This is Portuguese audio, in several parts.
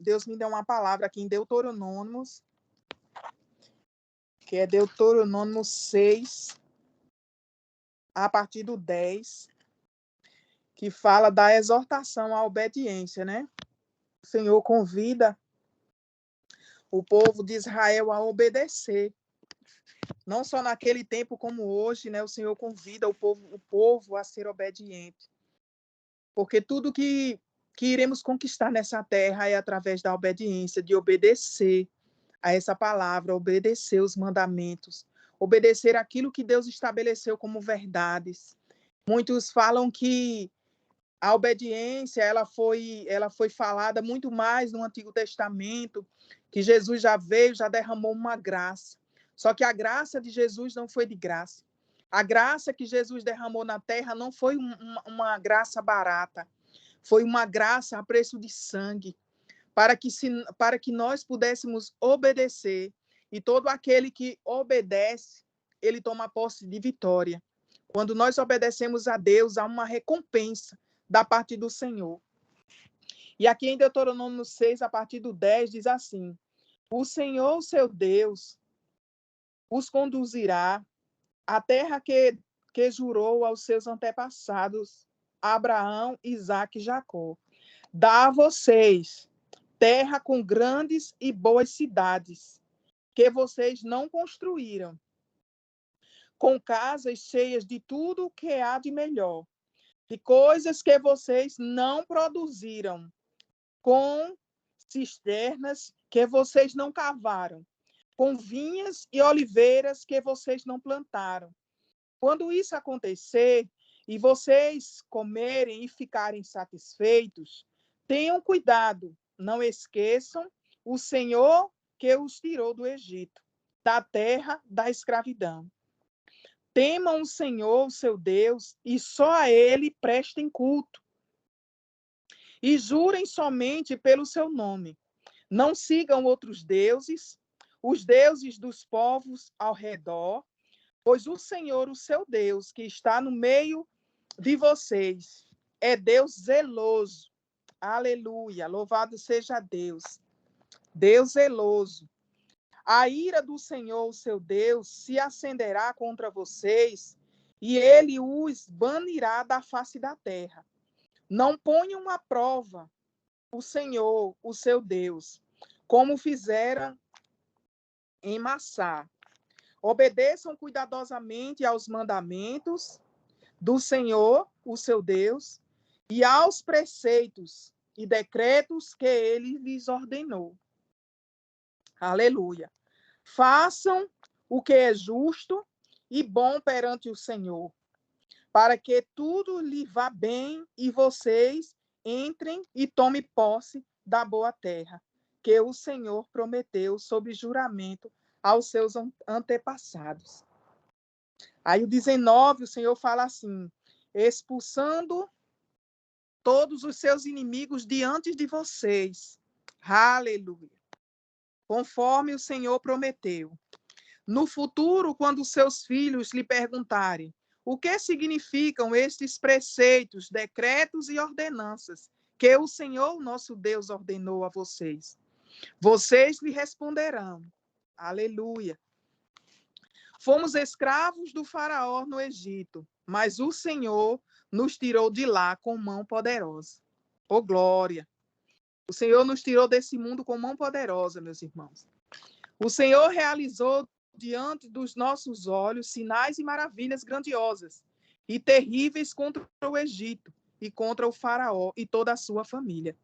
Deus me deu uma palavra aqui em Deuteronômio, que é Deuteronômio 6, a partir do 10, que fala da exortação à obediência, né? O Senhor convida o povo de Israel a obedecer. Não só naquele tempo como hoje, né? O Senhor convida o povo a ser obediente. Porque tudo que iremos conquistar nessa terra é através da obediência, de obedecer a essa palavra, obedecer os mandamentos, obedecer aquilo que Deus estabeleceu como verdades. Muitos falam que a obediência ela foi falada muito mais no Antigo Testamento, que Jesus já veio, já derramou uma graça. Só que a graça de Jesus não foi de graça. A graça que Jesus derramou na terra não foi uma graça barata, foi uma graça a preço de sangue, para que nós pudéssemos obedecer. E todo aquele que obedece, ele toma posse de vitória. Quando nós obedecemos a Deus, há uma recompensa da parte do Senhor. E aqui em Deuteronômio 6, a partir do 10, diz assim: o Senhor, seu Deus, os conduzirá à terra que jurou aos seus antepassados, Abraão, Isaque e Jacó. Dá a vocês terra com grandes e boas cidades, que vocês não construíram, com casas cheias de tudo o que há de melhor, de coisas que vocês não produziram, com cisternas que vocês não cavaram, com vinhas e oliveiras que vocês não plantaram. Quando isso acontecer e vocês comerem e ficarem satisfeitos, tenham cuidado, não esqueçam o Senhor que os tirou do Egito, da terra da escravidão. Temam o Senhor, seu Deus, e só a Ele prestem culto. E jurem somente pelo seu nome. Não sigam outros deuses, os deuses dos povos ao redor, pois o Senhor, o seu Deus, que está no meio de vocês, é Deus zeloso. Aleluia, louvado seja Deus. Deus zeloso. A ira do Senhor, o seu Deus, se acenderá contra vocês e ele os banirá da face da terra. Não ponham à prova o Senhor, o seu Deus, como fizeram em Massá. Obedeçam cuidadosamente aos mandamentos do Senhor, o seu Deus, e aos preceitos e decretos que ele lhes ordenou. Aleluia. Façam o que é justo e bom perante o Senhor, para que tudo lhe vá bem e vocês entrem e tomem posse da boa terra, que o Senhor prometeu sob juramento aos seus antepassados. Aí o 19, o Senhor fala assim: expulsando todos os seus inimigos diante de vocês. Aleluia. Conforme o Senhor prometeu. No futuro, quando seus filhos lhe perguntarem o que significam estes preceitos, decretos e ordenanças que o Senhor, nosso Deus, ordenou a vocês, vocês lhe responderão: aleluia. Fomos escravos do faraó no Egito, mas o Senhor nos tirou de lá com mão poderosa. Oh, glória! O Senhor nos tirou desse mundo com mão poderosa, meus irmãos. O Senhor realizou diante dos nossos olhos sinais e maravilhas grandiosas e terríveis contra o Egito e contra o faraó e toda a sua família.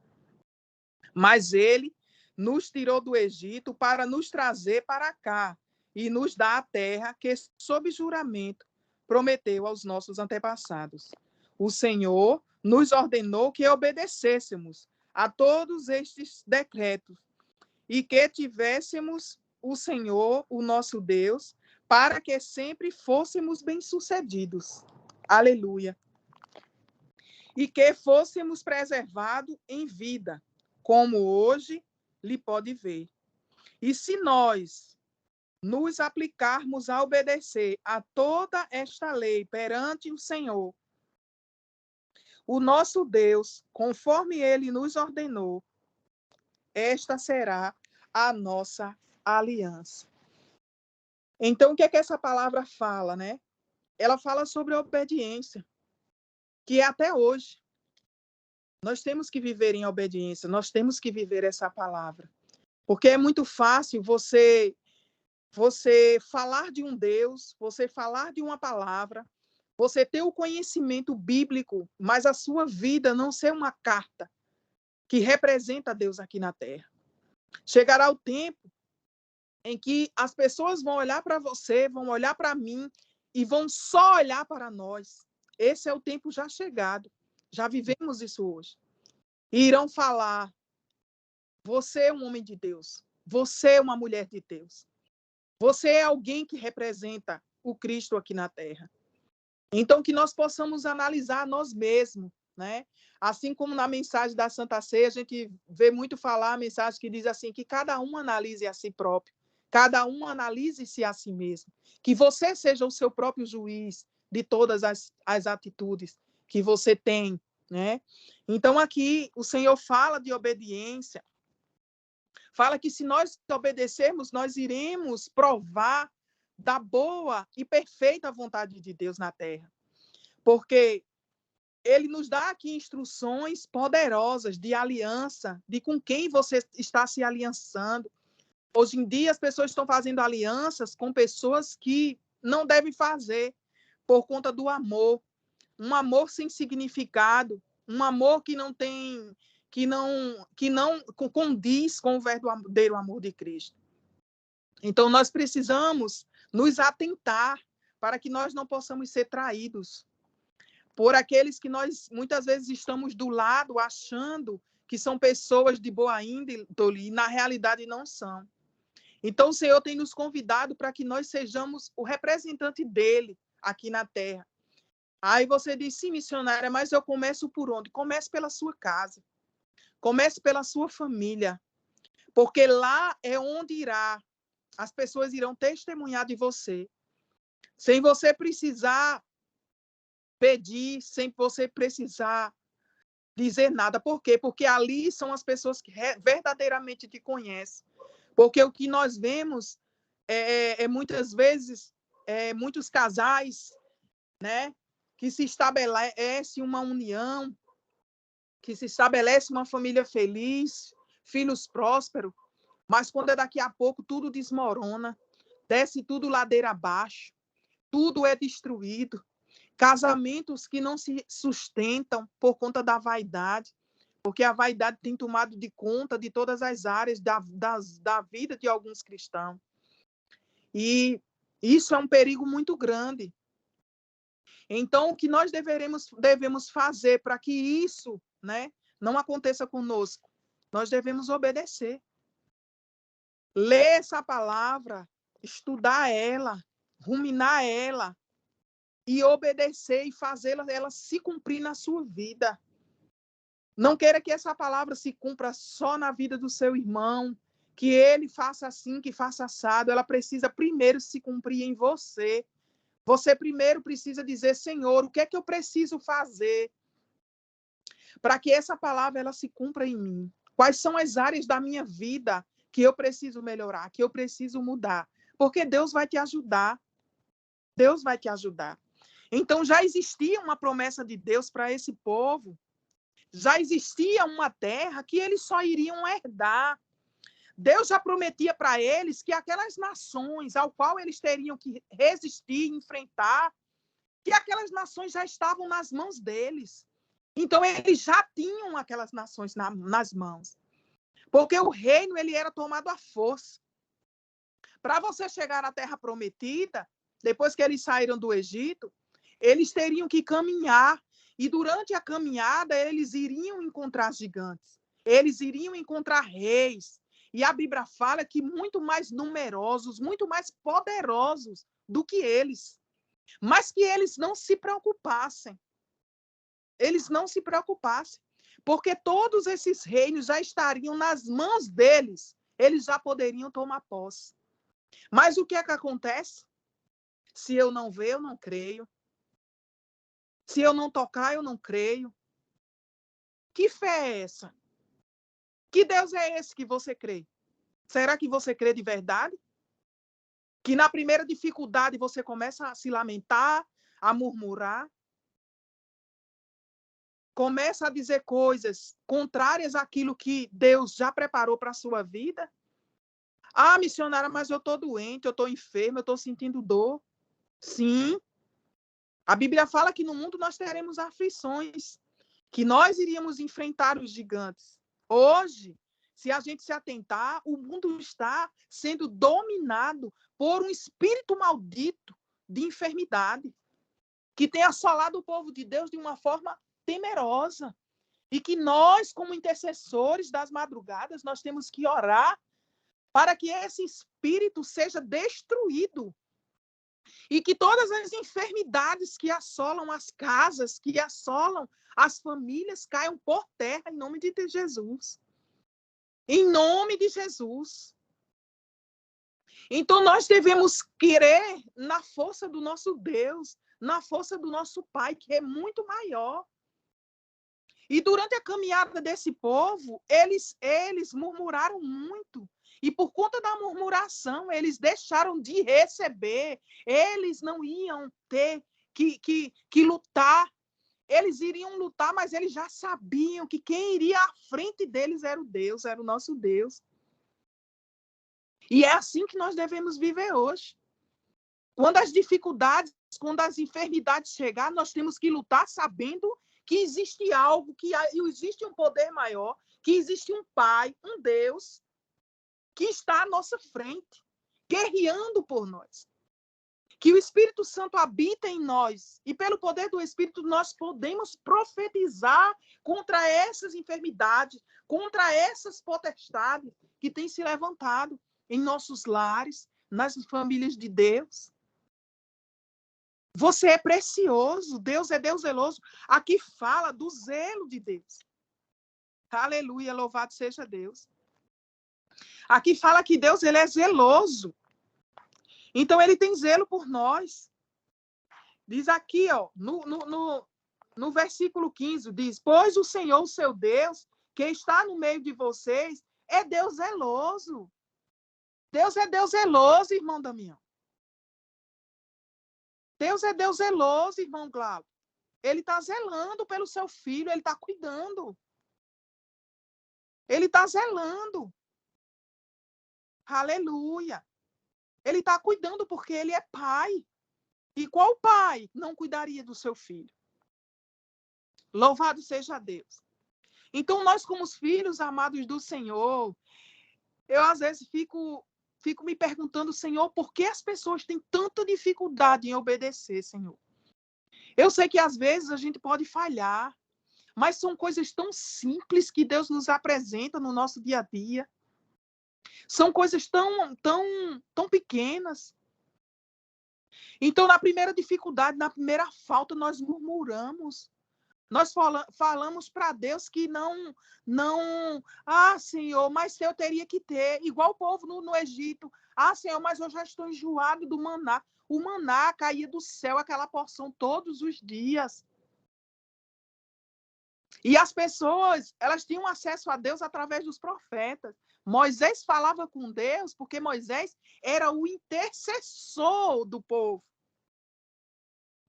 Mas ele nos tirou do Egito para nos trazer para cá e nos dar a terra que, sob juramento, prometeu aos nossos antepassados. O Senhor nos ordenou que obedecêssemos a todos estes decretos e que tivéssemos o Senhor, o nosso Deus, para que sempre fôssemos bem-sucedidos. Aleluia. E que fôssemos preservados em vida, como hoje lhe pode ver. E se nós nos aplicarmos a obedecer a toda esta lei perante o Senhor, o nosso Deus, conforme ele nos ordenou, esta será a nossa aliança. Então, o que é que essa palavra fala, né? Ela fala sobre a obediência, que é até hoje. Nós temos que viver em obediência, nós temos que viver essa palavra. Porque é muito fácil você falar de um Deus, você falar de uma palavra, você ter o conhecimento bíblico, mas a sua vida não ser uma carta que representa Deus aqui na terra. Chegará o tempo em que as pessoas vão olhar para você, vão olhar para mim e vão só olhar para nós. Esse é o tempo já chegado. Já vivemos isso hoje. E irão falar: você é um homem de Deus. Você é uma mulher de Deus. Você é alguém que representa o Cristo aqui na terra. Então, que nós possamos analisar nós mesmos, né? Assim como na mensagem da Santa Ceia, a gente vê muito falar a mensagem que diz assim, que cada um analise a si próprio, cada um analise-se a si mesmo, que você seja o seu próprio juiz de todas as atitudes que você tem, né? Então, aqui, o Senhor fala de obediência, fala que se nós obedecermos, nós iremos provar da boa e perfeita vontade de Deus na terra. Porque ele nos dá aqui instruções poderosas de aliança, de com quem você está se aliançando. Hoje em dia, as pessoas estão fazendo alianças com pessoas que não devem fazer por conta do amor. Um amor sem significado, um amor que não tem, que não condiz com o verdadeiro amor de Cristo. Então, nós precisamos nos atentar para que nós não possamos ser traídos por aqueles que nós muitas vezes estamos do lado achando que são pessoas de boa índole e na realidade não são. Então o Senhor tem nos convidado para que nós sejamos o representante dele aqui na terra. Aí você diz, sim, missionária, mas eu começo por onde? Comece pela sua casa. Comece pela sua família. Porque lá é onde as pessoas irão testemunhar de você. Sem você precisar pedir, sem você precisar dizer nada. Por quê? Porque ali são as pessoas que verdadeiramente te conhecem. Porque o que nós vemos muitas vezes muitos casais, né, que se estabelece uma união, que se estabelece uma família feliz, filhos prósperos, mas quando é daqui a pouco tudo desmorona, desce tudo ladeira abaixo, tudo é destruído. Casamentos que não se sustentam por conta da vaidade, porque a vaidade tem tomado de conta de todas as áreas da vida de alguns cristãos. E isso é um perigo muito grande. Então, o que nós devemos fazer para que isso, né, não aconteça conosco? Nós devemos obedecer. Ler essa palavra, estudar ela, ruminar ela, e obedecer e fazê-la ela se cumprir na sua vida. Não queira que essa palavra se cumpra só na vida do seu irmão, que ele faça assim, que faça assado. Ela precisa primeiro se cumprir em você. Você primeiro precisa dizer, Senhor, o que é que eu preciso fazer para que essa palavra ela se cumpra em mim? Quais são as áreas da minha vida que eu preciso melhorar, que eu preciso mudar? Porque Deus vai te ajudar. Deus vai te ajudar. Então, já existia uma promessa de Deus para esse povo. Já existia uma terra que eles só iriam herdar. Deus já prometia para eles que aquelas nações ao qual eles teriam que resistir, enfrentar, que aquelas nações já estavam nas mãos deles. Então, eles já tinham aquelas nações nas mãos. Porque o reino ele era tomado à força. Para você chegar à terra prometida, depois que eles saíram do Egito, eles teriam que caminhar. E durante a caminhada, eles iriam encontrar gigantes. Eles iriam encontrar reis. E a Bíblia fala que muito mais numerosos, muito mais poderosos do que eles. Mas que eles não se preocupassem. Eles não se preocupassem. Porque todos esses reinos já estariam nas mãos deles. Eles já poderiam tomar posse. Mas o que é que acontece? Se eu não ver, eu não creio. Se eu não tocar, eu não creio. Que fé é essa? Que Deus é esse que você crê? Será que você crê de verdade? Que na primeira dificuldade você começa a se lamentar, a murmurar, começa a dizer coisas contrárias àquilo que Deus já preparou para a sua vida? Ah, missionária, mas eu estou doente, eu estou enferma, eu estou sentindo dor. Sim, a Bíblia fala que no mundo nós teremos aflições, que nós iríamos enfrentar os gigantes. Hoje, se a gente se atentar, o mundo está sendo dominado por um espírito maldito de enfermidade, que tem assolado o povo de Deus de uma forma temerosa. E que nós, como intercessores das madrugadas, nós temos que orar para que esse espírito seja destruído. E que todas as enfermidades que assolam as casas, que assolam as famílias, caiam por terra em nome de Jesus. Em nome de Jesus. Então, nós devemos crer na força do nosso Deus, na força do nosso Pai, que é muito maior. E durante a caminhada desse povo, eles murmuraram muito. E por conta da murmuração, eles deixaram de receber. Eles não iam ter que lutar. Eles iriam lutar, mas eles já sabiam que quem iria à frente deles era o Deus, era o nosso Deus. E é assim que nós devemos viver hoje. Quando as dificuldades, quando as enfermidades chegarem, nós temos que lutar sabendo que existe algo, que existe um poder maior, que existe um Pai, um Deus, que está à nossa frente, guerreando por nós. Que o Espírito Santo habita em nós e pelo poder do Espírito nós podemos profetizar contra essas enfermidades, contra essas potestades que têm se levantado em nossos lares, nas famílias de Deus. Você é precioso, Deus é Deus zeloso. Aqui fala do zelo de Deus. Aleluia, louvado seja Deus. Aqui fala que Deus ele é zeloso. Então, ele tem zelo por nós. Diz aqui, ó, no versículo 15, diz, pois o Senhor, o seu Deus, que está no meio de vocês, é Deus zeloso. Deus é Deus zeloso, irmão Damião. Deus é Deus zeloso, irmão Glauco. Ele está zelando pelo seu filho, ele está cuidando. Ele está zelando. Aleluia. Ele está cuidando porque ele é pai. E qual pai não cuidaria do seu filho? Louvado seja Deus. Então, nós, como os filhos amados do Senhor, eu às vezes fico me perguntando, Senhor, por que as pessoas têm tanta dificuldade em obedecer, Senhor? Eu sei que às vezes a gente pode falhar, mas são coisas tão simples que Deus nos apresenta no nosso dia a dia. São coisas tão pequenas. Então, na primeira dificuldade, na primeira falta, nós murmuramos. Nós falamos para Deus que não, Senhor, mas eu teria que ter, igual o povo no Egito. Senhor, mas eu já estou enjoado do maná. O maná caía do céu, aquela porção, todos os dias. E as pessoas, elas tinham acesso a Deus através dos profetas. Moisés falava com Deus porque Moisés era o intercessor do povo.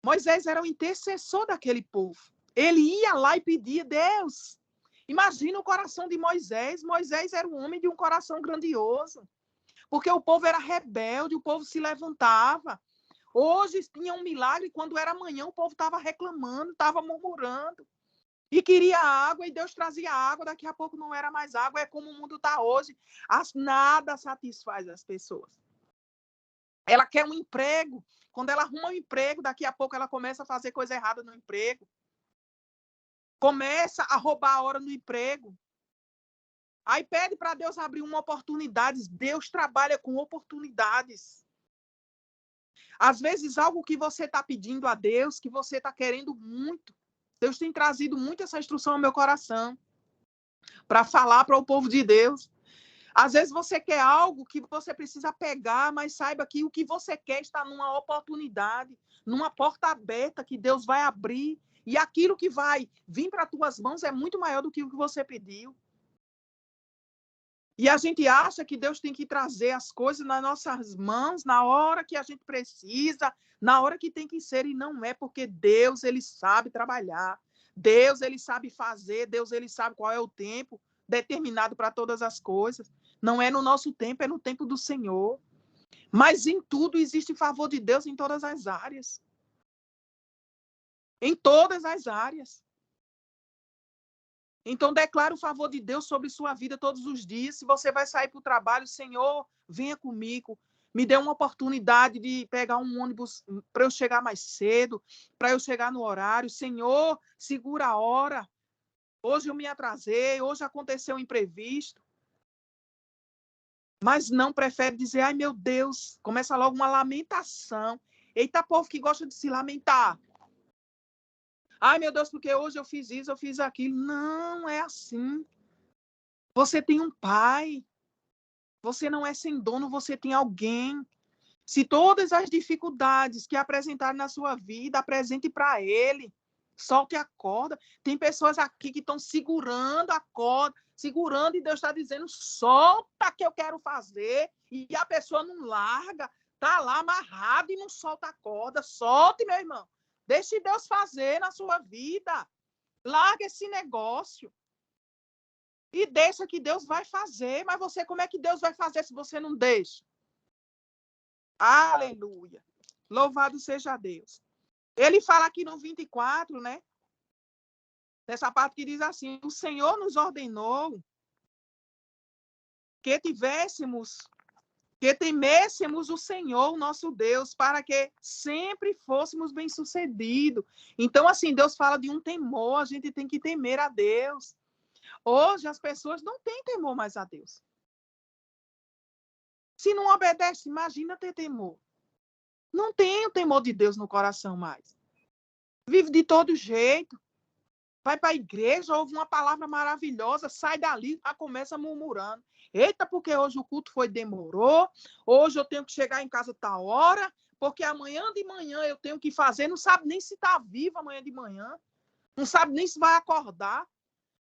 Moisés era o intercessor daquele povo. Ele ia lá e pedia, Deus. Imagina o coração de Moisés. Moisés era um homem de um coração grandioso. Porque o povo era rebelde, o povo se levantava. Hoje tinha um milagre, quando era amanhã o povo estava reclamando, estava murmurando. E queria água, e Deus trazia água, daqui a pouco não era mais água, é como o mundo está hoje. Nada satisfaz as pessoas. Ela quer um emprego, quando ela arruma um emprego, daqui a pouco ela começa a fazer coisa errada no emprego. Começa a roubar a hora no emprego. Aí pede para Deus abrir uma oportunidade. Deus trabalha com oportunidades. Às vezes, algo que você está pedindo a Deus, que você está querendo muito. Deus tem trazido muito essa instrução ao meu coração para falar para o povo de Deus. Às vezes você quer algo que você precisa pegar, mas saiba que o que você quer está numa oportunidade, numa porta aberta que Deus vai abrir. E aquilo que vai vir para as tuas mãos é muito maior do que o que você pediu. E a gente acha que Deus tem que trazer as coisas nas nossas mãos na hora que a gente precisa, na hora que tem que ser, e não é, porque Deus, ele sabe trabalhar. Deus, ele sabe fazer, Deus, ele sabe qual é o tempo determinado para todas as coisas. Não é no nosso tempo, é no tempo do Senhor. Mas em tudo existe favor de Deus em todas as áreas. Em todas as áreas. Então, declare o favor de Deus sobre sua vida todos os dias. Se você vai sair para o trabalho, Senhor, venha comigo. Me dê uma oportunidade de pegar um ônibus para eu chegar mais cedo, para eu chegar no horário. Senhor, segura a hora. Hoje eu me atrasei, hoje aconteceu um imprevisto. Mas não prefere dizer, ai meu Deus, começa logo uma lamentação. Eita, povo que gosta de se lamentar. Ai, meu Deus, porque hoje eu fiz isso, eu fiz aquilo. Não é assim. Você tem um pai. Você não é sem dono, você tem alguém. Se todas as dificuldades que apresentarem na sua vida, apresente para ele. Solte a corda. Tem pessoas aqui que estão segurando a corda, segurando, e Deus está dizendo, solta que eu quero fazer. E a pessoa não larga, está lá amarrado e não solta a corda. Solte, meu irmão. Deixe Deus fazer na sua vida. Larga esse negócio. E deixa que Deus vai fazer. Mas você, como é que Deus vai fazer se você não deixa? Aleluia. Louvado seja Deus. Ele fala aqui no 24, né? Nessa parte que diz assim, o Senhor nos ordenou que temêssemos o Senhor, nosso Deus, para que sempre fôssemos bem-sucedidos. Então, assim, Deus fala de um temor, a gente tem que temer a Deus. Hoje, as pessoas não têm temor mais a Deus. Se não obedece, imagina ter temor. Não tem o temor de Deus no coração mais. Vive de todo jeito. Vai para a igreja, ouve uma palavra maravilhosa, sai dali, já começa murmurando. Eita, porque hoje o culto demorou, hoje eu tenho que chegar em casa tal hora, porque amanhã de manhã eu tenho que fazer, não sabe nem se está vivo amanhã de manhã, não sabe nem se vai acordar.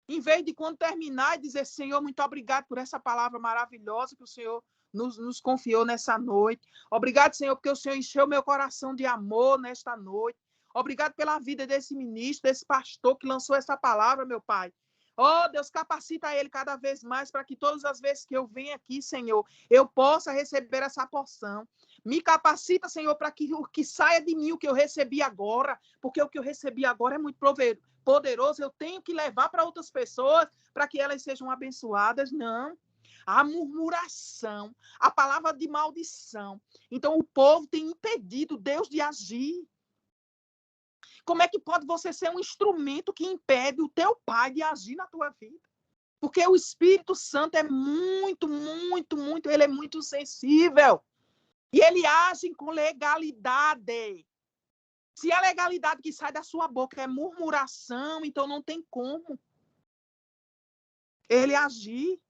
Em vez de quando terminar e dizer, Senhor, muito obrigado por essa palavra maravilhosa que o Senhor nos confiou nessa noite. Obrigado, Senhor, porque o Senhor encheu meu coração de amor nesta noite. Obrigado pela vida desse ministro, desse pastor que lançou essa palavra, meu Pai. Oh, Deus, capacita ele cada vez mais para que todas as vezes que eu venho aqui, Senhor, eu possa receber essa porção. Me capacita, Senhor, para que o que saia de mim, o que eu recebi agora, porque o que eu recebi agora é muito poderoso, eu tenho que levar para outras pessoas para que elas sejam abençoadas. Não. A murmuração, a palavra de maldição. Então, o povo tem impedido Deus de agir. Como é que pode você ser um instrumento que impede o teu pai de agir na tua vida? Porque o Espírito Santo é muito, muito, muito, ele é muito sensível. E ele age com legalidade. Se a legalidade que sai da sua boca é murmuração, então não tem como ele agir.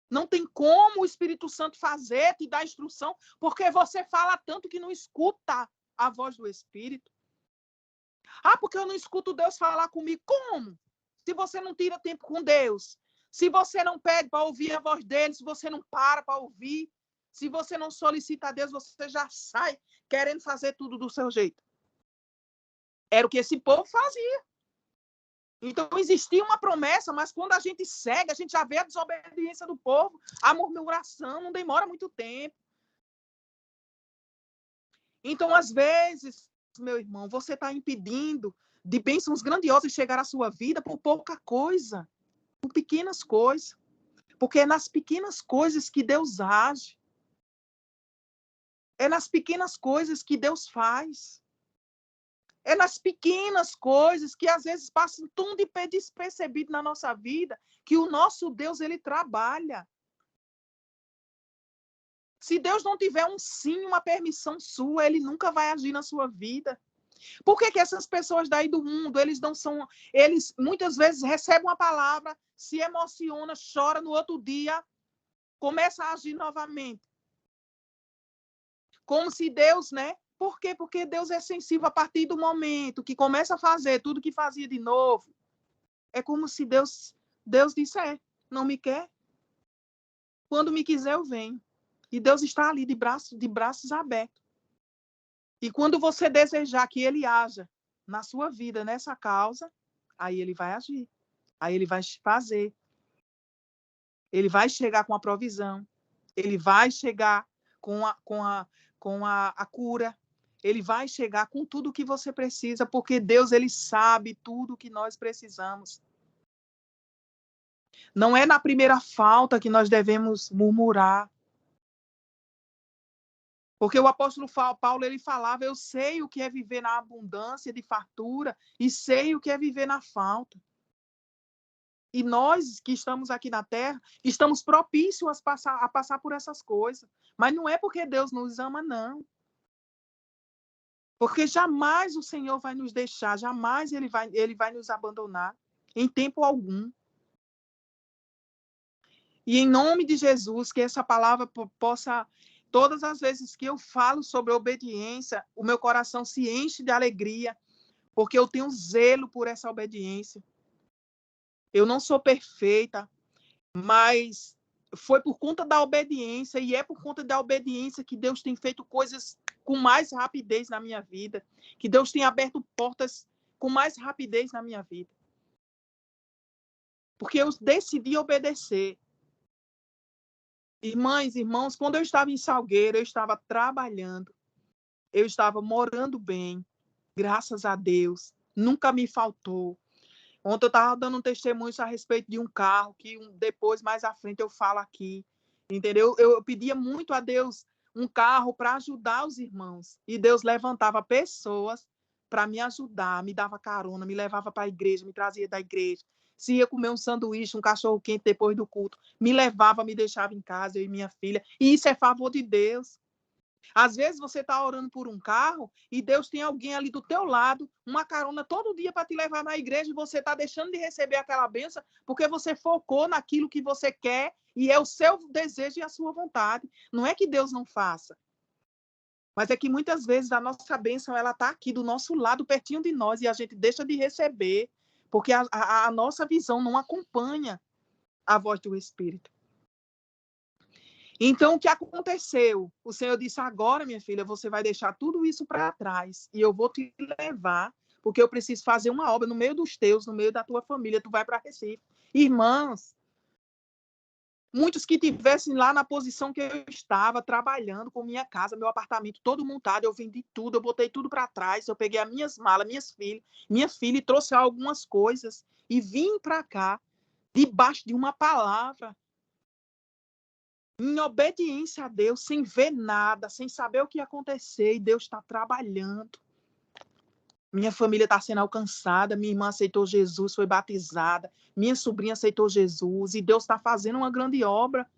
Não tem como o Espírito Santo fazer, te dar instrução, porque você fala tanto que não escuta a voz do Espírito. Ah, porque eu não escuto Deus falar comigo. Como? Se você não tira tempo com Deus, se você não pede para ouvir a voz dele, se você não para ouvir, se você não solicita a Deus, você já sai querendo fazer tudo do seu jeito. Era o que esse povo fazia. Então, existia uma promessa, mas quando a gente segue, a gente já vê a desobediência do povo, a murmuração, não demora muito tempo. Então, às vezes, meu irmão, você está impedindo de bênçãos grandiosas chegar à sua vida por pouca coisa, por pequenas coisas. Porque é nas pequenas coisas que Deus age. É nas pequenas coisas que Deus faz. É nas pequenas coisas que às vezes passam tão despercebido na nossa vida que o nosso Deus, ele trabalha. Se Deus não tiver um sim, uma permissão sua, ele nunca vai agir na sua vida. Por que que essas pessoas daí do mundo, eles muitas vezes recebem uma palavra, se emociona, chora no outro dia, começa a agir novamente. Como se Deus, né? Por quê? Porque Deus é sensível a partir do momento que começa a fazer tudo que fazia de novo. É como se Deus disse, não me quer, Quando me quiser, eu venho. E Deus está ali de braços abertos. E quando você desejar que ele haja na sua vida, nessa causa, aí ele vai agir. Aí ele vai fazer. Ele vai chegar com a provisão. Ele vai chegar com a cura. Ele vai chegar com tudo o que você precisa, porque Deus, ele sabe tudo o que nós precisamos. Não é na primeira falta que nós devemos murmurar. Porque o apóstolo Paulo, ele falava, eu sei o que é viver na abundância de fartura e sei o que é viver na falta. E nós que estamos aqui na terra, estamos propícios a passar por essas coisas. Mas não é porque Deus nos ama, não. Porque jamais o Senhor vai nos deixar, jamais ele vai nos abandonar, em tempo algum. E em nome de Jesus, que essa palavra possa, todas as vezes que eu falo sobre obediência, o meu coração se enche de alegria, porque eu tenho zelo por essa obediência. Eu não sou perfeita, mas foi por conta da obediência, e é por conta da obediência que Deus tem feito coisas com mais rapidez na minha vida, que Deus tem aberto portas com mais rapidez na minha vida. Porque eu decidi obedecer. Irmãs, irmãos, quando eu estava em Salgueiro, eu estava trabalhando, eu estava morando bem, graças a Deus, nunca me faltou. Ontem eu estava dando um testemunho a respeito de um carro, que depois, mais à frente, eu falo aqui, entendeu? Eu pedia muito a Deus um carro para ajudar os irmãos, e Deus levantava pessoas para me ajudar, me dava carona, me levava para a igreja, me trazia da igreja. Se ia comer um sanduíche, um cachorro quente depois do culto, me levava, me deixava em casa, eu e minha filha. E isso é favor de Deus. Às vezes você está orando por um carro e Deus tem alguém ali do teu lado, uma carona todo dia para te levar na igreja, e você está deixando de receber aquela bênção porque você focou naquilo que você quer e é o seu desejo e a sua vontade. Não é que Deus não faça. Mas é que muitas vezes a nossa bênção ela está aqui do nosso lado, pertinho de nós, e a gente deixa de receber, porque a nossa visão não acompanha a voz do Espírito. Então, o que aconteceu? O Senhor disse, agora, minha filha, você vai deixar tudo isso para trás, e eu vou te levar, porque eu preciso fazer uma obra no meio dos teus, no meio da tua família, tu vai para Recife. Irmãs, muitos que tivessem lá na posição que eu estava, trabalhando com minha casa, meu apartamento todo montado, eu vendi tudo, eu botei tudo para trás, eu peguei as minhas malas, minha filha, e trouxe algumas coisas, e vim para cá, debaixo de uma palavra, em obediência a Deus, sem ver nada, sem saber o que ia acontecer, e Deus está trabalhando. Minha família está sendo alcançada, minha irmã aceitou Jesus, foi batizada, minha sobrinha aceitou Jesus, e Deus está fazendo uma grande obra.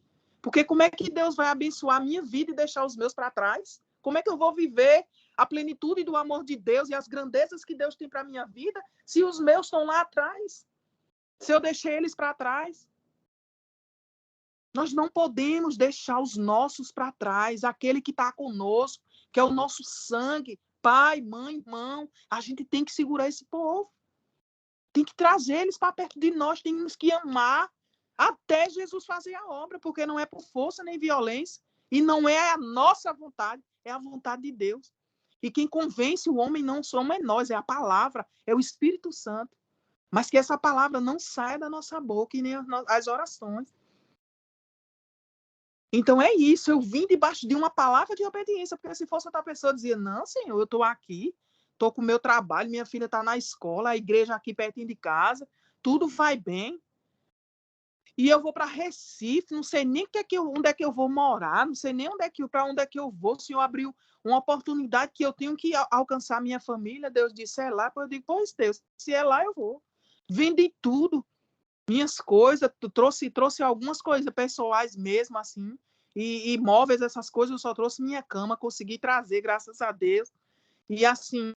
Porque como é que Deus vai abençoar a minha vida e deixar os meus para trás? Como é que eu vou viver a plenitude do amor de Deus e as grandezas que Deus tem para a minha vida se os meus estão lá atrás? Se eu deixei eles para trás? Nós não podemos deixar os nossos para trás, aquele que está conosco, que é o nosso sangue, pai, mãe, irmão. A gente tem que segurar esse povo. Tem que trazer eles para perto de nós, temos que amar até Jesus fazer a obra, porque não é por força nem violência, e não é a nossa vontade, é a vontade de Deus. E quem convence o homem não somos nós, é a palavra, é o Espírito Santo. Mas que essa palavra não saia da nossa boca e nem as orações. Então é isso, eu vim debaixo de uma palavra de obediência, porque se fosse outra pessoa, dizia, não, Senhor, eu estou aqui, estou com o meu trabalho, minha filha está na escola, a igreja aqui pertinho de casa, tudo vai bem, e eu vou para Recife, não sei nem onde é que eu vou morar, não sei nem para onde é que eu vou, o Senhor abriu uma oportunidade que eu tenho que alcançar a minha família, Deus disse, é lá, eu digo, pois Deus, se é lá eu vou. Vendi tudo, minhas coisas, trouxe algumas coisas pessoais mesmo, assim, e móveis, essas coisas, eu só trouxe minha cama, consegui trazer, graças a Deus. E assim,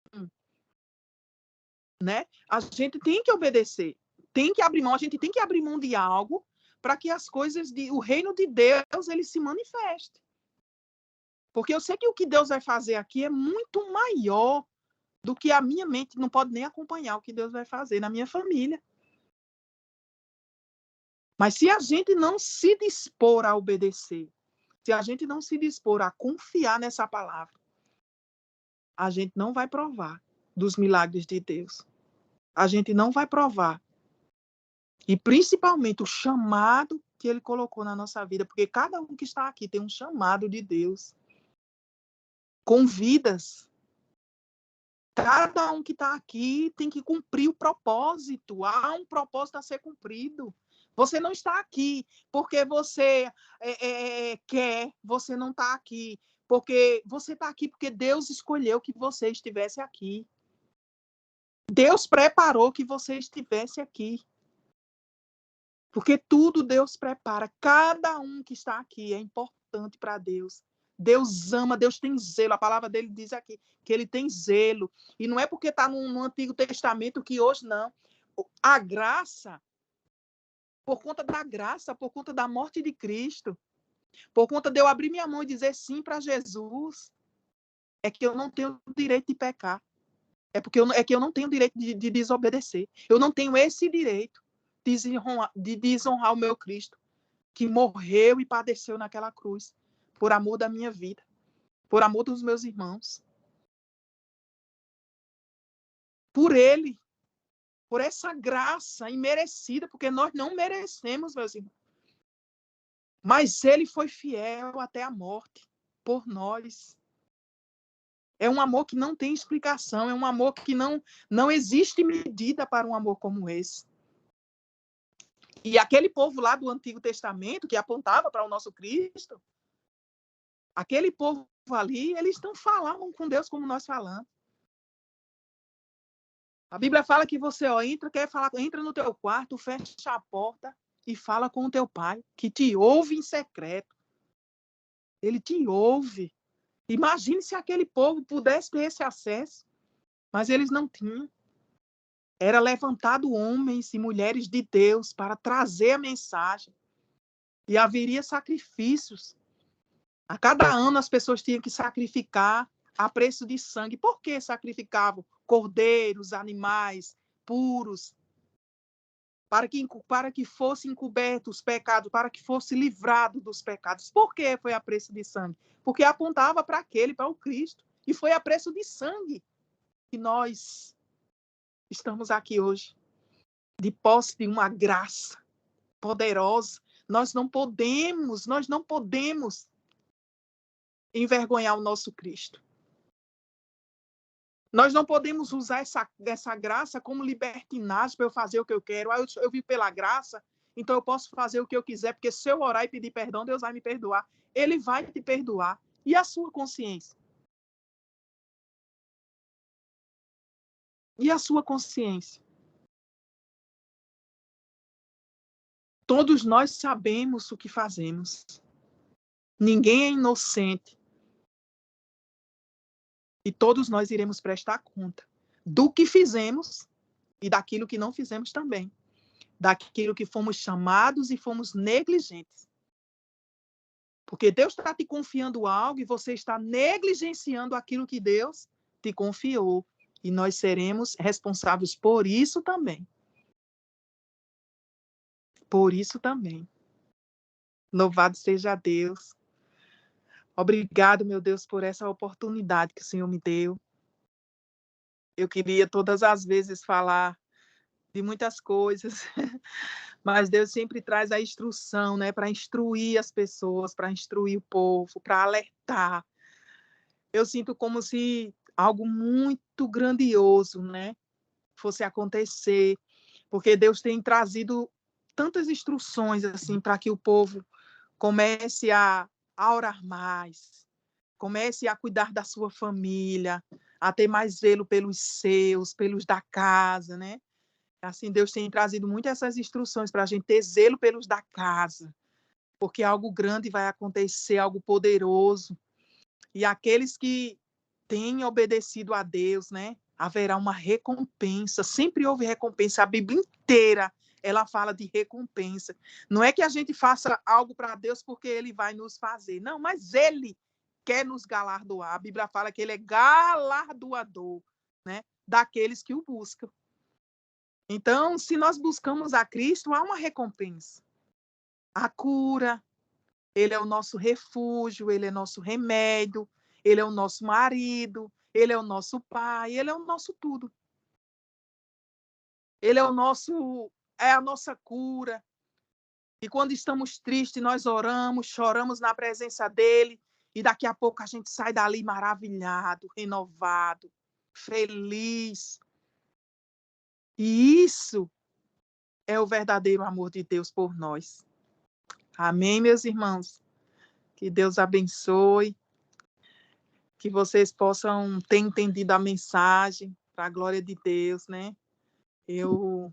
né? A gente tem que obedecer, tem que abrir mão, a gente tem que abrir mão de algo para que as coisas, o reino de Deus, ele se manifeste. Porque eu sei que o que Deus vai fazer aqui é muito maior do que a minha mente não pode nem acompanhar o que Deus vai fazer na minha família. Mas se a gente não se dispor a obedecer, se a gente não se dispor a confiar nessa palavra, a gente não vai provar dos milagres de Deus. A gente não vai provar. E principalmente o chamado que ele colocou na nossa vida, porque cada um que está aqui tem um chamado de Deus, com vidas. Cada um que está aqui tem que cumprir o propósito. Há um propósito a ser cumprido. Você não está aqui porque você quer, você não está aqui porque você está aqui porque Deus escolheu que você estivesse aqui. Deus preparou que você estivesse aqui. Porque tudo Deus prepara. Cada um que está aqui é importante para Deus. Deus ama, Deus tem zelo. A palavra dele diz aqui que ele tem zelo. E não é porque está no Antigo Testamento que hoje não. A graça, por conta da graça, por conta da morte de Cristo, por conta de eu abrir minha mão e dizer sim para Jesus, é que eu não tenho o direito de pecar. É que eu não tenho o direito de desobedecer. Eu não tenho esse direito de desonrar o meu Cristo, que morreu e padeceu naquela cruz, por amor da minha vida, por amor dos meus irmãos. Por ele, por essa graça imerecida, porque nós não merecemos, meus irmãos. Mas ele foi fiel até a morte, por nós. É um amor que não tem explicação, é um amor que não existe medida para um amor como esse. E aquele povo lá do Antigo Testamento, que apontava para o nosso Cristo, aquele povo ali, eles não falavam com Deus como nós falamos. A Bíblia fala que você entra no teu quarto, fecha a porta e fala com o teu pai, que te ouve em secreto. Ele te ouve. Imagine se aquele povo pudesse ter esse acesso, mas eles não tinham. Era levantado homens e mulheres de Deus para trazer a mensagem. E haveria sacrifícios. A cada ano as pessoas tinham que sacrificar a preço de sangue. Por que sacrificavam cordeiros, animais puros? Para que fosse encoberto os pecados, para que fosse livrado dos pecados. Por que foi a preço de sangue? Porque apontava para aquele, para o Cristo. E foi a preço de sangue que nós estamos aqui hoje, de posse de uma graça poderosa. Nós não podemos envergonhar o nosso Cristo. Nós não podemos usar essa graça como libertinagem para eu fazer o que eu quero. Eu vivo pela graça, então eu posso fazer o que eu quiser, porque se eu orar e pedir perdão, Deus vai me perdoar. Ele vai te perdoar. E a sua consciência? E a sua consciência? Todos nós sabemos o que fazemos. Ninguém é inocente. E todos nós iremos prestar conta do que fizemos e daquilo que não fizemos também. Daquilo que fomos chamados e fomos negligentes. Porque Deus está te confiando algo e você está negligenciando aquilo que Deus te confiou. E nós seremos responsáveis por isso também. Por isso também. Louvado seja Deus. Obrigado, meu Deus, por essa oportunidade que o Senhor me deu. Eu queria todas as vezes falar de muitas coisas, mas Deus sempre traz a instrução, né, para instruir as pessoas, para instruir o povo, para alertar. Eu sinto como se algo muito grandioso, né, fosse acontecer, porque Deus tem trazido tantas instruções assim para que o povo comece a orar mais, comece a cuidar da sua família, a ter mais zelo pelos seus, pelos da casa, né? Assim, Deus tem trazido muito essas instruções para a gente ter zelo pelos da casa, porque algo grande vai acontecer, algo poderoso. E aqueles que têm obedecido a Deus, né? Haverá uma recompensa. Sempre houve recompensa. A Bíblia inteira ela fala de recompensa. Não é que a gente faça algo para Deus porque Ele vai nos fazer. Não, mas Ele quer nos galardoar. A Bíblia fala que Ele é galardoador, né? Daqueles que o buscam. Então, se nós buscamos a Cristo, há uma recompensa. a cura, Ele é o nosso refúgio, Ele é nosso remédio, Ele é o nosso marido, Ele é o nosso pai, Ele é o nosso tudo. Ele é a nossa cura. E quando estamos tristes, nós oramos, choramos na presença dEle, e daqui a pouco a gente sai dali maravilhado, renovado, feliz. E isso é o verdadeiro amor de Deus por nós. Amém, meus irmãos? Que Deus abençoe, que vocês possam ter entendido a mensagem, para a glória de Deus, né? Eu